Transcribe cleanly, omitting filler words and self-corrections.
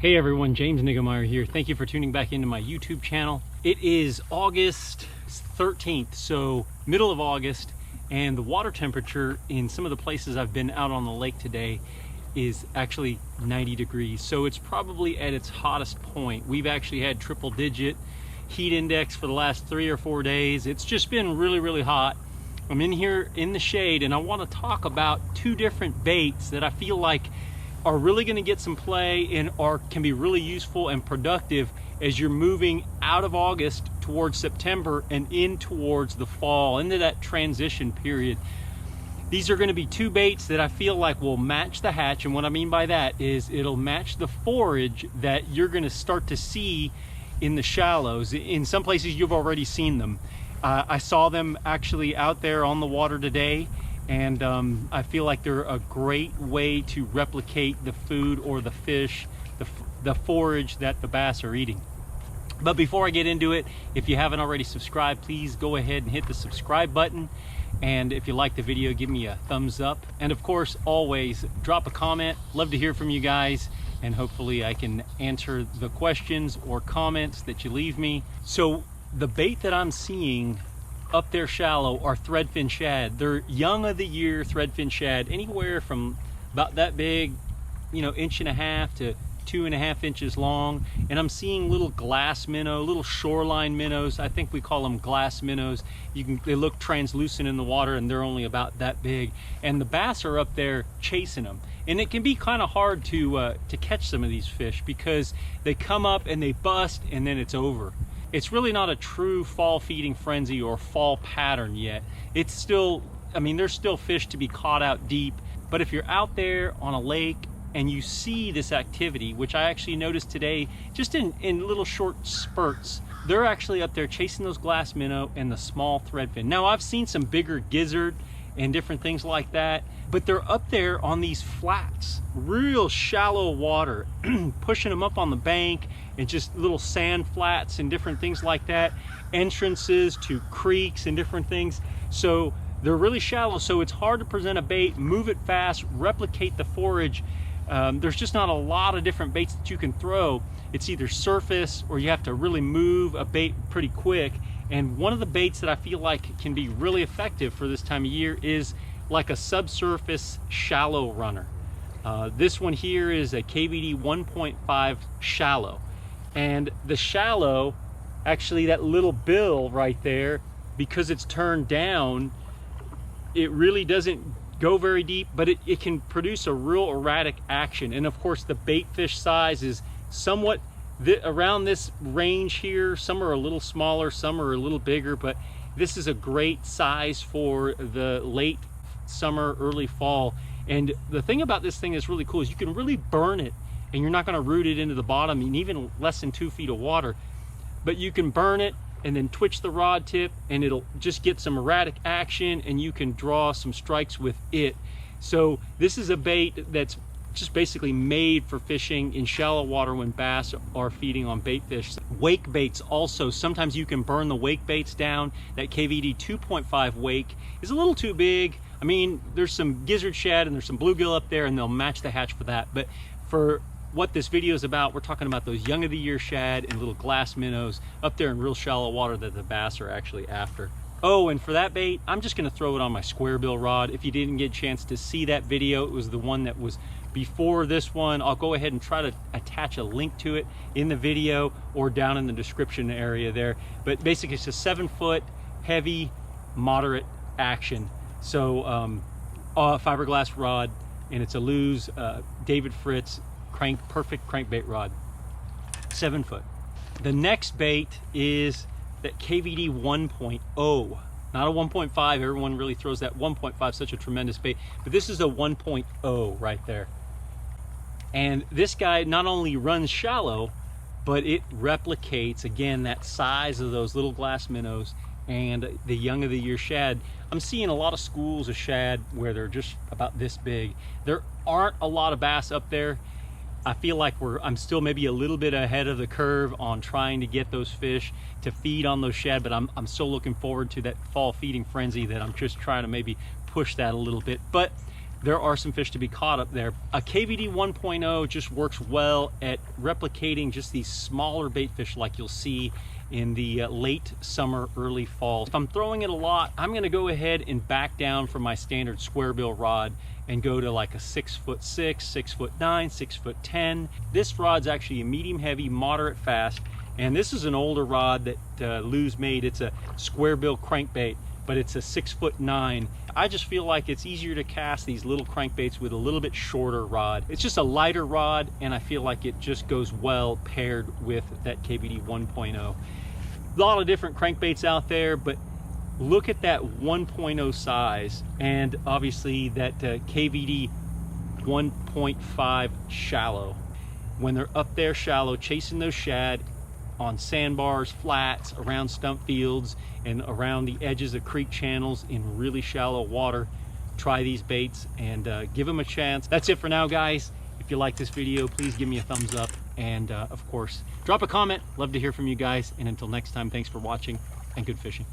Hey everyone, James Niggemeyer here. Thank you for tuning back into my YouTube channel. It is August 13th, so middle of August, and the water temperature in some of the places I've been out on the lake today is actually 90 degrees. So it's probably at its hottest point. We've actually had triple digit heat index for the last 3 or 4 days. It's just been really, really hot. I'm in here in the shade and I want to talk about two different baits that I feel like are really going to get some play and can be really useful and productive as you're moving out of August towards September and in towards the fall, into that transition period. These are going to be two baits that I feel like will match the hatch, and what I mean by that is it'll match the forage that you're going to start to see in the shallows. In some places you've already seen them. I saw them actually out there on the water today, and I feel like they're a great way to replicate the food or the fish, the forage that the bass are eating. But before I get into it, if you haven't already subscribed, please go ahead and hit the subscribe button. And if you like the video, give me a thumbs up. And of course, always drop a comment. Love to hear from you guys, and hopefully I can answer the questions or comments that you leave me. So the bait that I'm seeing up there shallow are threadfin shad. They're young of the year threadfin shad, anywhere from about that big, you know, 1.5 to 2.5 inches long. And I'm seeing little glass minnow, little shoreline minnows. I think we call them glass minnows. They look translucent in the water, and they're only about that big. And the bass are up there chasing them. And it can be kind of hard to catch some of these fish because they come up and they bust and then it's over. It's really not a true fall feeding frenzy or fall pattern yet. It's still, I mean, there's still fish to be caught out deep, but if you're out there on a lake and you see this activity, which I actually noticed today, just in little short spurts, they're actually up there chasing those glass minnow and the small threadfin. Now, I've seen some bigger gizzard and different things like that, but they're up there on these flats, real shallow water, pushing them up on the bank, and just little sand flats and different things like that, entrances to creeks and different things. So they're really shallow, so it's hard to present a bait, move it fast, replicate the forage. There's just not a lot of different baits that you can throw. It's either surface or you have to really move a bait pretty quick. And one of the baits that I feel like can be really effective for this time of year is like a subsurface shallow runner. This one here is a KVD 1.5 shallow. And the shallow, actually that little bill right there, because it's turned down, it really doesn't go very deep, but it can produce a real erratic action. And of course the bait fish size is somewhat around this range here. Some are a little smaller, some are a little bigger, but this is a great size for the late summer, early fall. And the thing about this thing that's really cool is you can really burn it, and you're not going to root it into the bottom in even less than 2 feet of water, but you can burn it and then twitch the rod tip and it'll just get some erratic action and you can draw some strikes with it. So this is a bait that's just basically made for fishing in shallow water when bass are feeding on bait fish. Wake baits also, sometimes you can burn the wake baits down. That KVD 2.5 wake is a little too big. I mean, there's some gizzard shad and there's some bluegill up there and they'll match the hatch for that. But for what this video is about, we're talking about those young of the year shad and little glass minnows up there in real shallow water that the bass are actually after. Oh, and for that bait, I'm just gonna throw it on my square bill rod. If you didn't get a chance to see that video, it was the one that was before this one. I'll go ahead and try to attach a link to it in the video or down in the description area there. But basically it's a 7-foot heavy, moderate action. So fiberglass rod, and it's a Lew's David Fritz perfect crankbait rod, 7 foot. The next bait is that KVD 1.0, not a 1.5. Everyone really throws that 1.5, such a tremendous bait, but this is a 1.0 right there. And this guy not only runs shallow, but it replicates again that size of those little glass minnows and the young of the year shad. I'm seeing a lot of schools of shad where they're just about this big. There aren't a lot of bass up there. I feel like I'm still maybe a little bit ahead of the curve on trying to get those fish to feed on those shad, but I'm so looking forward to that fall feeding frenzy that I'm just trying to maybe push that a little bit. But there are some fish to be caught up there. A KVD 1.0 just works well at replicating just these smaller bait fish like you'll see in the late summer, early fall. If I'm throwing it a lot, I'm gonna go ahead and back down from my standard square bill rod and go to like a 6'6", 6'9", 6'10". This rod's actually a medium heavy, moderate fast, and this is an older rod that Lou's made. It's a square bill crankbait, but it's a 6'9". I just feel like it's easier to cast these little crankbaits with a little bit shorter rod. It's just a lighter rod, and I feel like it just goes well paired with that KVD 1.0. A lot of different crankbaits out there, but look at that 1.0 size, and obviously that KVD 1.5 shallow. When they're up there shallow, chasing those shad on sandbars, flats, around stump fields, and around the edges of creek channels in really shallow water, try these baits and give them a chance. That's it for now, guys. If you like this video, please give me a thumbs up, and of course, drop a comment. Love to hear from you guys, and until next time, thanks for watching and good fishing.